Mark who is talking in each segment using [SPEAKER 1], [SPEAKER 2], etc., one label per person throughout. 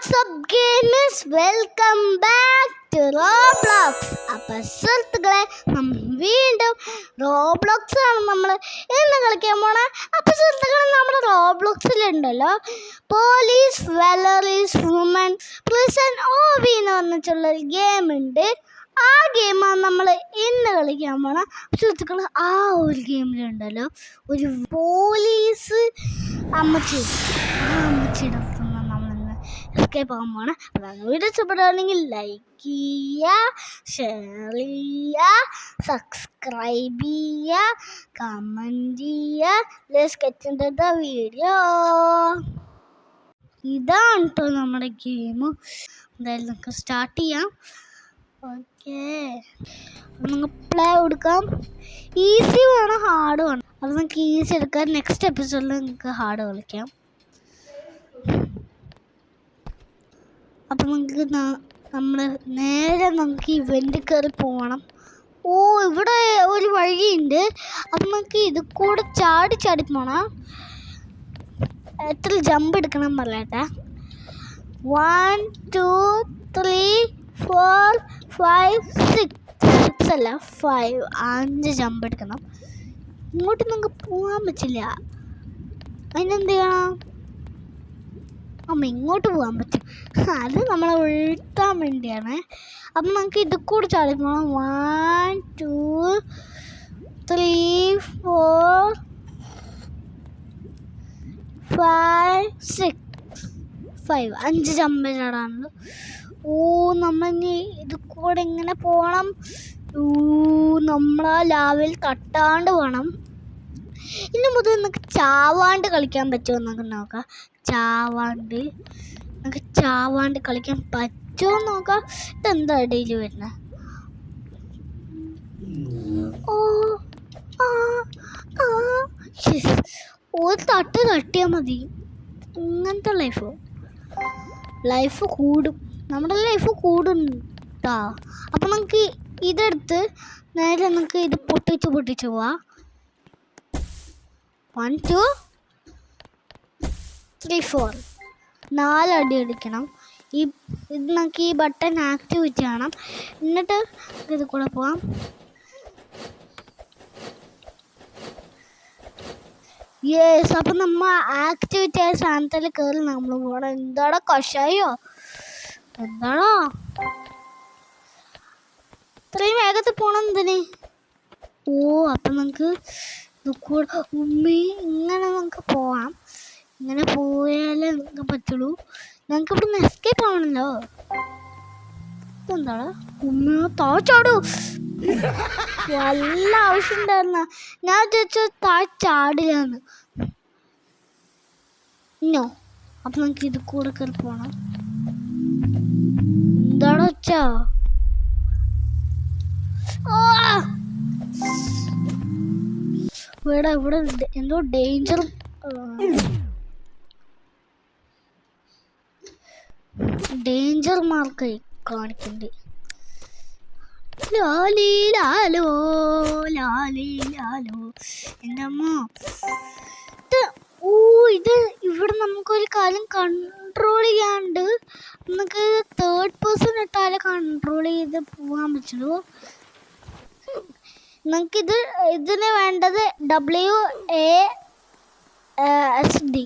[SPEAKER 1] What's up gamers? Welcome back to Roblox. അപ്പോൾ സുഹൃത്തുക്കളെ വീണ്ടും റോബ്ലോക്സ് ആണ് നമ്മൾ ഇന്ന് കളിക്കാൻ പോണേ. അപ്പോൾ സുഹൃത്തുക്കളെ നമ്മുടെ റോബ്ലോക്സിലുണ്ടല്ലോ പോലീസ് വെലറീസ് വുമൻ പ്രിസൺ ഓവി എന്ന് പറഞ്ഞിട്ടുള്ളൊരു ഗെയിം ഉണ്ട്. ആ ഗെയിമാണ് നമ്മൾ ഇന്ന് കളിക്കാൻ പോണ. സുഹൃത്തുക്കൾ, ആ ഒരു ഗെയിമിലുണ്ടല്ലോ ഒരു പോലീസ് അമ്മച്ചിയുടെ നമ്മളിന്ന് എസ്കേപ്പ് ആകാൻ പോണ. അതാണ് വീഡിയോ ഇഷ്ടപ്പെടുകയാണെങ്കിൽ ലൈക്ക് ചെയ്യുക, ഷെയർ ചെയ്യുക, സബ്സ്ക്രൈബ് ചെയ്യുക, കമൻറ്റ് ചെയ്യുക. Let's get into the video. ഇതാണ് കേട്ടോ നമ്മുടെ ഗെയിം. എന്തായാലും നമുക്ക് സ്റ്റാർട്ട് ചെയ്യാം. ഓക്കെ, നമുക്ക് പ്ലേ കൊടുക്കാം. ഈസി വേണം, ഹാർഡ് വേണം. അപ്പോൾ നമുക്ക് ഈസി എടുക്കാം. നെക്സ്റ്റ് എപ്പിസോഡിൽ നമുക്ക് ഹാർഡ് കളിക്കാം. അപ്പം നമുക്ക് നമ്മൾ നേരെ നമുക്ക് ഇവൻ്റ് കയറി പോകണം. ഓ, ഇവിടെ ഒരു വഴിയുണ്ട്. അപ്പം നമുക്ക് ഇത് കൂടെ ചാടി പോകണം. എത്ര ജമ്പ് എടുക്കണം പറയട്ടെ. 1 2 3 4 5 6 അല്ല 5 ജമ്പ് എടുക്കണം. ഇങ്ങോട്ട് നമുക്ക് പോകാൻ പറ്റില്ല. അതിനെന്ത് ചെയ്യണം? ഇങ്ങോട്ട് പോകാൻ പറ്റും. അത് നമ്മളെ വീഴ്ത്താൻ വേണ്ടിയാണ്. അപ്പം നമുക്ക് ഇത് കൂടെ ചാടി പോകണം. 1 2 3 4 5 6 5 ജമ്പ് ചാടാനുള്ളൂ. ഓ, നമ്മളിനി ഇത് കൂടെ ഇങ്ങനെ പോകണം. നമ്മളാ ലാവിൽ തട്ടാണ്ട് പോകണം. ഇനി മുതൽ നമുക്ക് ചാവാണ്ട് കളിക്കാൻ പറ്റുമോ നമുക്ക് നോക്കാം. നമുക്ക് ചാവാണ്ട് കളിക്കാൻ പറ്റുമോ നോക്കാം. ഇതെന്താ ഇടയിൽ വരുന്നത്? ഓ ഒരു തട്ടിയാൽ മതി. ഇങ്ങനത്തെ ലൈഫ് കൂടും. നമ്മുടെ ലൈഫ് കൂടും കേട്ടോ. അപ്പം നമുക്ക് ഇതെടുത്ത് നേരെ നമുക്ക് ഇത് പൊട്ടിച്ച് പോവാം. 1 2 3 4 4 അടി അടിക്കണം. ഇത് നമുക്ക് ഈ ബട്ടൺ ആക്ടിവേറ്റ് ചെയ്യണം. എന്നിട്ട് ഇത് കൂടെ പോവാം. യെസ്, അപ്പം നമ്മൾ ആക്ടിവേറ്റ് ആയ സ്ഥാനത്തിൽ കയറി നമ്മൾ പോകണം. എന്താടാ കഷായോ? എന്താണോ ഇത്രയും വേഗത്തിൽ പോകണം എന്തിന്? ഓ, അപ്പം നമുക്ക് ഇങ്ങനെ നമുക്ക് പോവാം. ഇങ്ങനെ പോയാലേ നമുക്ക് പറ്റുള്ളൂ. ഞങ്ങൾക്ക് ഇവിടുന്ന് എസ്കേപ്പ് ആവണല്ലോ. എന്താടാ താഴ്ചാടൂ? വല്ല ആവശ്യം ഉണ്ടായിരുന്ന? ഞാൻ ചോദിച്ചു താഴ്ചാടില്ലാന്ന്. ഇന്നോ? അപ്പം നമുക്ക് ഇത് കൂടെ കയറി പോകണം. എന്താണോ വെച്ചാ? ഇവിടെ എന്തോ ഡേഞ്ചർ മാർക്കായി കാണിക്കുന്നുണ്ട്. ലാലി ലാലോ എൻ്റെ അമ്മ. ഇത് ഇവിടെ നമുക്കൊരു കാര്യം കൺട്രോൾ ചെയ്യാണ്ട്. നമുക്ക് തേർഡ് പേഴ്സൺ ഇട്ടാലേ കൺട്രോൾ ചെയ്ത് പോകാൻ പറ്റുള്ളൂ. നമുക്കിത് ഇതിന് വേണ്ടത് WASD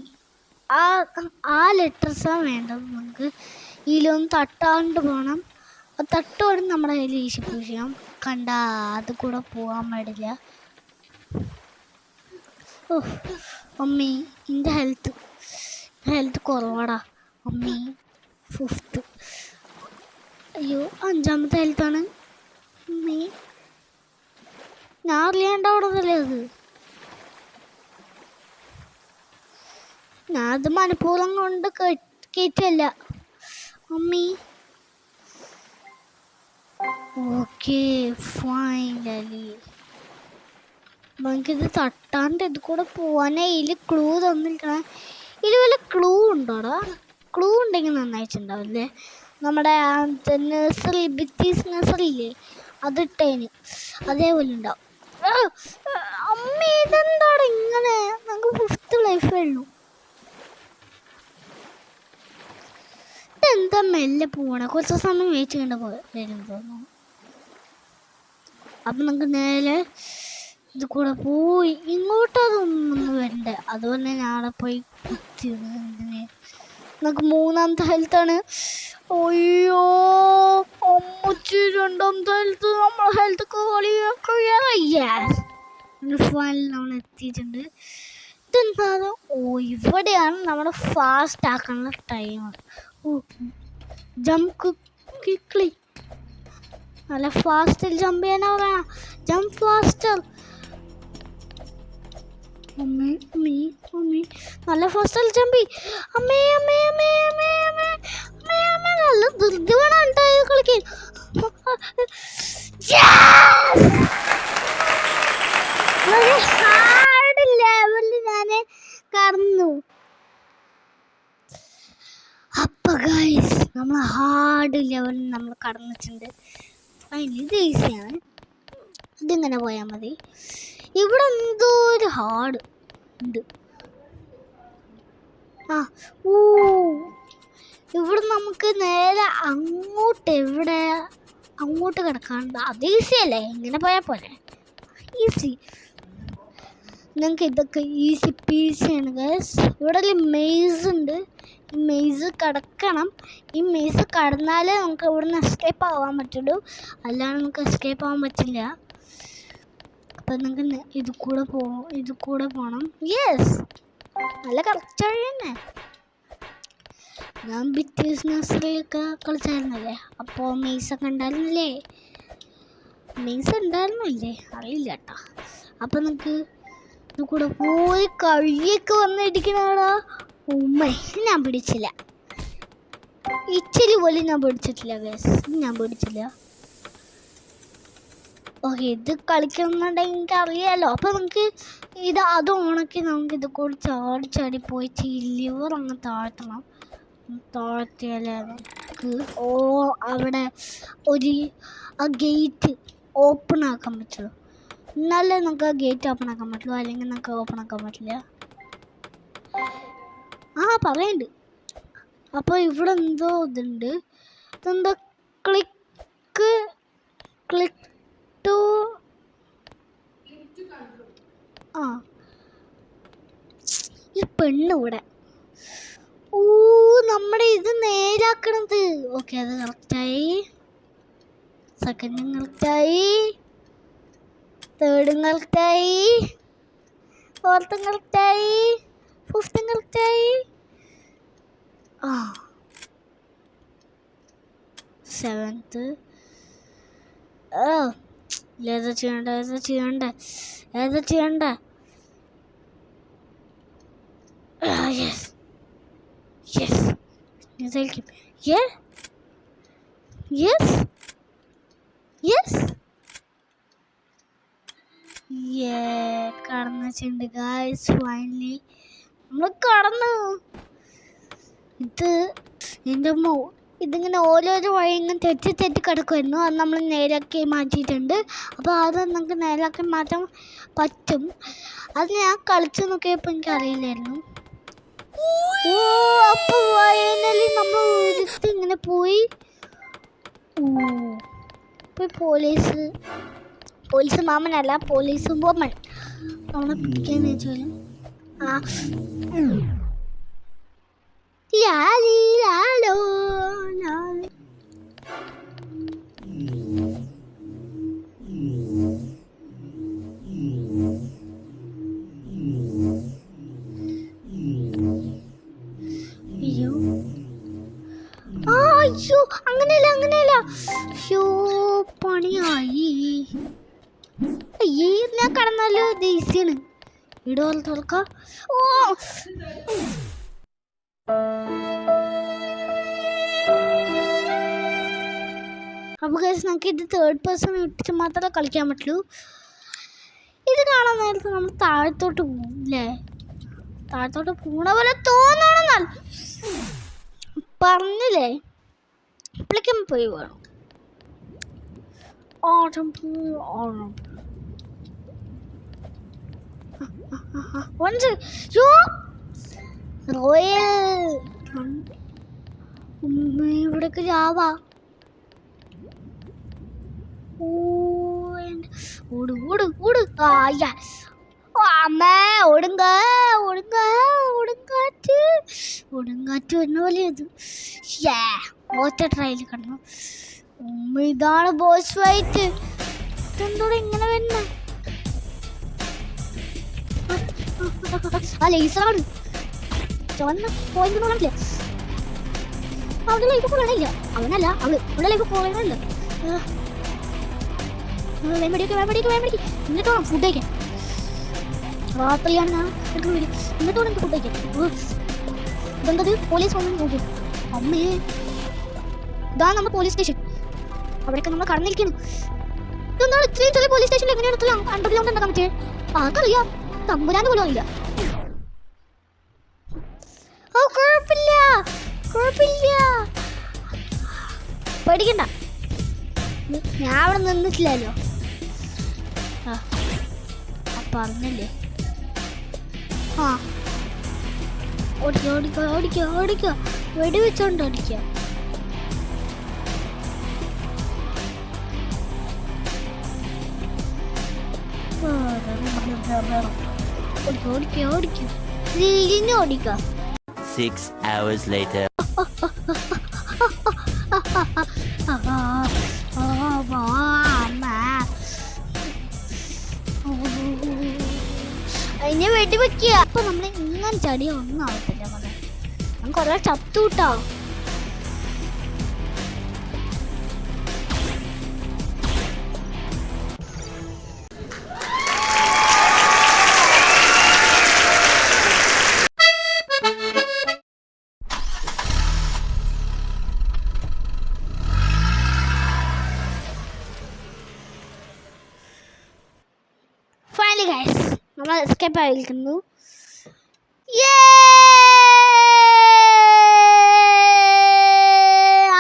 [SPEAKER 1] ആ ലെറ്റേഴ്സാണ് വേണ്ടത്. നമുക്ക് ഇതിലൊന്ന് തട്ടാണ്ട് പോകണം. തട്ടോടെ നമ്മുടെ കയ്യിൽ ഈശിപ്പൂശാം. കണ്ട, അത് കൂടെ പോകാൻ പാടില്ല. ഓ മമ്മി, എൻ്റെ ഹെൽത്ത് കുറവാടാ മമ്മി. 5th. അയ്യോ, 5ാമത്തെ ഹെൽത്താണ് മമ്മി. ഞാൻ അറിയാണ്ട് അവിടെ നിന്നല്ലേ അത്. ഞാനത് മനഃപൂർവ്വം കൊണ്ട് കയറ്റല്ല മമ്മി. ഓക്കെ, ഫൈനലി നമുക്കിത് തട്ടാണ്ട് ഇത് കൂടെ പോവാനേ. ഇതിൽ ക്ലൂ തന്നിരിക്കണം. ഇതിൽ വല്ല ക്ലൂ ഉണ്ടോടാ? ക്ലൂ ഉണ്ടെങ്കിൽ നന്നായിട്ടുണ്ടാവില്ലേ? നമ്മുടെ നഴ്സറി, ബിത്തീസ് നഴ്സറി ഇല്ലേ, അതിട്ടേന് അതേപോലെ ഉണ്ടാവും. അമ്മ, ഇതെന്താണ് ഇങ്ങനെ? നമുക്ക് 5th ലൈഫേ ഉള്ളൂ. എന്താ മെല്ലെ പോണേ? കുറച്ച് സമയം വെയിറ്റ് ചെയ്യേണ്ട വരും തോന്നുന്നു. അപ്പം നമുക്ക് നേരെ ഇത് കൂടെ പോയി ഇങ്ങോട്ടതൊന്നും വരണ്ടേ. അതുപോലെ ഞാൻ പോയി കുത്തിയത് നമുക്ക് മൂന്നാമത്തെ ഹെൽത്താണ്. അയ്യോ അമ്മച്ചി, രണ്ടാമത്തെ ഹെൽത്ത്. നമ്മൾ ഹെൽത്ത് ഫൈനൽ നമ്മൾ എത്തിയിട്ടുണ്ട്. ഇതെന്താ? ഓ, ഇവിടെയാണ് നമ്മൾ ഫാസ്റ്റ് ആക്കാനുള്ള ടൈം. ഓ, ജമ്പ് ക്വിക്ലി. നല്ല ഫാസ്റ്റിൽ ജമ്പ് ചെയ്യാനാ. Jump faster. അമ്മേ അമ്മേ അമ്മേ, നല്ല ഫാസ്റ്റിൽ ജമ്പ്. അമ്മേ അമ്മേ അമ്മേ അമ്മേ അമ്മേ അമ്മേ അമ്മേ, നല്ല ധൃതി വേണം ഉണ്ടായി കളിക്കാൻ. ഹാർഡ് ലെവലിൽ ഞാൻ കടന്നു. അപ്പൊ ഗൈസ്, നമ്മൾ ഹാർഡ് ലെവലിൽ നമ്മൾ കടന്നിട്ടുണ്ട്. ഇത് ഈസിയാണ്. ഇതിങ്ങനെ പോയാൽ മതി. ഇവിടെ എന്തോ ഒരു ഹാർഡ് ഉണ്ട്. ഇവിടെ നമുക്ക് നേരെ അങ്ങോട്ട് കിടക്കാണ്ട്. അത് ഈസി അല്ലേ? ഇങ്ങനെ പോയാൽ പോലെ ഈസി. നിങ്ങൾക്ക് ഇതൊക്കെ ഈസി പീസിയാണ് ഗൈസ്. ഇവിടെ ഒരു മെയ്സ് ഉണ്ട്. ഈ മെയ്സ് കടക്കണം. ഈ മെയ്സ് കടന്നാലേ നമുക്ക് ഇവിടുന്ന് എസ്കേപ്പ് ആവാൻ പറ്റുള്ളൂ, അല്ലാതെ നമുക്ക് എസ്കേപ്പ് ആവാൻ പറ്റില്ല. അപ്പം നിങ്ങൾക്ക് ഇത് കൂടെ പോകണം. യെസ്, നല്ല കറക്റ്റ് വഴി തന്നെ. ഞാൻ ബിറ്റീസ് നഴ്സറിയൊക്കെ കളിച്ചായിരുന്നല്ലേ, അപ്പോൾ മെയ്സൊക്കെ ഉണ്ടായിരുന്നില്ലേ? മെയ്സ് ഉണ്ടായിരുന്നില്ലേ? അറിയില്ല കേട്ടോ. അപ്പം നിങ്ങൾക്ക് ഇത് കൂടെ പോയി കഴിയൊക്കെ വന്നിരിക്കണടാ. ഉമ്മ, ഞാൻ പിടിച്ചില്ല. ഇച്ചിരി പോലും ഞാൻ പിടിച്ചിട്ടില്ല ഗൈസ്. ഞാൻ പിടിച്ചില്ല. ഓക്കെ, ഇത് കളിക്കുന്നുണ്ടെങ്കിൽ എനിക്ക് അറിയാമല്ലോ. അപ്പോൾ നമുക്ക് അത് ഉണക്കി നമുക്ക് ഇത് കൂടി ചാടി പോയി ലിവർ അങ്ങ് താഴ്ത്തണം. താഴ്ത്തിയാലേ നമുക്ക് അവിടെ ആ ഗേറ്റ് ഓപ്പൺ ആക്കാൻ പറ്റുള്ളൂ. എന്നാലേ നമുക്ക് ആ ഗേറ്റ് ഓപ്പൺ ആക്കാൻ പറ്റുള്ളൂ, അല്ലെങ്കിൽ നമുക്ക് ഓപ്പൺ ആക്കാൻ പറ്റില്ല. പറയുന്നുണ്ട്. അപ്പോൾ ഇവിടെ എന്തോ ഇതുണ്ട്. ഇതെന്താ? Click to. ഈ പെണ്ണ് ഇവിടെ. നമ്മുടെ ഇത് നേരാക്കണത്. ഓക്കെ, അത് കറക്റ്റായി. സെക്കൻഡും കറക്റ്റായി. തേർഡും കറക്റ്റായി. ഫോർത്തും കറക്റ്റായി. ഫിഫ്ത്തും കറക്റ്റായി. സെവൻത്ത്. ഏതാ ചെയ്യണ്ട? യെസ് ഇതായിരിക്കും. കടന്നിട്ടുണ്ട് ഗായ്സ്. ഫൈനലി നമ്മൾ കടന്നു. ഇതിങ്ങനെ ഓരോരോ വഴി ഇങ്ങനെ തെറ്റി കിടക്കുമായിരുന്നു. അത് നമ്മൾ നേരാക്കി മാറ്റിയിട്ടുണ്ട്. അപ്പോൾ അത് നമുക്ക് നേരാക്കി മാറ്റാൻ പറ്റും. അത് ഞാൻ കളിച്ച് നോക്കിയപ്പോൾ എനിക്കറിയില്ലായിരുന്നു. അപ്പോൾ ഫൈനലി നമ്മൾ ഒരിടത്ത് ഇങ്ങനെ പോയി. പോലീസ് മാമനല്ല, പോലീസ് ബോമൻ നമ്മളെ പിടിക്കാന്ന് വെച്ചാലും ലാലോ. അയ്യോ, അങ്ങനെയല്ല. പണിയായി. ഞാൻ കടന്നാലോ? ദേശീയാണ് ഇവിടെ തുറക്കാം. അപ്പോൾ ഗൈസ്, നമുക്ക് ഇത് തേർഡ് പേഴ്സൺ ഇട്ടിട്ട് മാത്രമേ കളിക്കാൻ പറ്റുള്ളൂ. ഇത് കാണാൻ നേരത്തെ നമ്മൾ താഴത്തോട്ട് പോകും അല്ലേ? താഴത്തോട്ട് പോണ പോലെ തോന്നണം. പറഞ്ഞില്ലേ, ഇപ്പോഴേക്കും പോയി വേണം. റോയൽ ഇവിടേക്ക് ലാവാ. ஓடு ஓடு ஓடு ஐயா அம்மா ஒடுங்க ஒடுங்க ஒடுங்காச்சு ഒടുങ്ങാറ്റ് വരുന്ന പോലെ ഇത് ഒറ്റ ട്രയൽ കിടന്നു. ഇതാണ് ബോസ് ഫൈറ്റ്. ഇതെന്തോടെ ഇങ്ങനെ വരുന്ന ആ ലേസറാണ് ചുവന്ന പോയിന്റ് കാണില്ല. അവളുടെ ലൈഫ് കൊള്ളണില്ല. അവനല്ല അവളുടെ ലൈഫ് കൊള്ളണില്ല. എന്നിട്ടോ ഫുഡ് കഴിക്കാൻ രാത്രിയാണ് എന്നിട്ടോ എനിക്ക് ഫുഡ് കഴിക്കാൻ. ഇതെന്തത് പോലീസ് വന്നു നോക്കി. അമ്മേ ഇതാണ് നമ്മുടെ പോലീസ് സ്റ്റേഷൻ. അവിടെയൊക്കെ നമ്മൾ കടന്നിരിക്കുന്നു. ഇതെന്താണ് ഇത്രയും ചെറിയ പോലീസ് സ്റ്റേഷനിൽ എങ്ങനെയാണ് അണ്ടർഗ്രൗണ്ട് ഉണ്ടാക്കാൻ പറ്റിയത്? ആർക്കറിയാം, തമ്പുരാന് പോലും അറിയില്ല. ഓ കുഴപ്പമില്ല കുഴപ്പമില്ല, പേടിക്കണ്ട, ഞാൻ അവിടെ നിന്നിട്ടില്ലല്ലോ. പറഞ്ഞില്ലേ. ആ ഓടിക്ക ഓടിക്ക ഓടിക്ക ഓടിക്ക, വെടിവെച്ചോണ്ട് ഓടിക്ക. ഓടിക്ക ഓടിക്ക തിരിഞ്ഞ് ഓടിക്ക.
[SPEAKER 2] 6 hours later.
[SPEAKER 1] അതിനെ വെടിവെക്കുക. അപ്പൊ നമ്മള് ഇങ്ങനെ ചടിയ ഒന്നും ആവത്തില്ല മോനെ, നമുക്ക് ഒരാൾ ചത്തു കിട്ടോ. ഫൈനലി ഗൈസ് നമ്മൾ എസ്കേപ്പ് ആയിരിക്കുന്നു.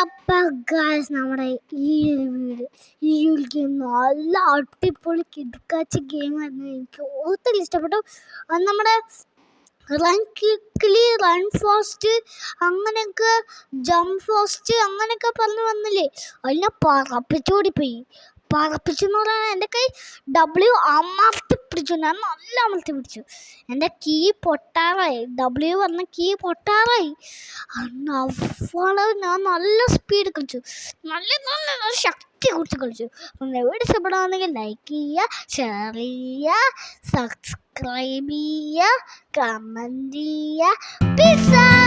[SPEAKER 1] അപ്പം ഗൈസ് നമ്മുടെ ഈ ഒരു വീട് ഈ ഒരു ഗെയിം നല്ല അടിപൊളി കിടക്കാച്ച ഗെയിമായിരുന്നു. എനിക്ക് ഒത്തിരി ഇഷ്ടപ്പെട്ടു. അത് നമ്മുടെ റൺ ക്വിക്ക്ലി, റൺ ഫാസ്റ്റ്, അങ്ങനെയൊക്കെ ജംപ് ഫാസ്റ്റ് അങ്ങനെയൊക്കെ പറഞ്ഞു വന്നില്ലേ, അതിനെ പറപ്പിച്ചോടിപ്പോയി. പറപ്പിച്ചെന്ന് പറയാൻ എൻ്റെ കൈ അമർത്തി പിടിച്ചു. ഞാൻ നല്ല അമർത്തി പിടിച്ചു. എൻ്റെ കീ പൊട്ടാറായി, പറഞ്ഞ കീ പൊട്ടാറായി. അവള് ഞാൻ നല്ല സ്പീഡ് കളിച്ചു, നല്ല നല്ല നല്ല ശക്തി കുറിച്ച് കളിച്ചു. അപ്പം വീഡിയോ ഇഷ്ടപ്പെടുകയാണെങ്കിൽ ലൈക്ക് ചെയ്യുക, ഷെയർ ചെയ്യുക, സബ്സ്ക്രൈബ് ചെയ്യുക, കമൻറ്റ് ചെയ്യുക.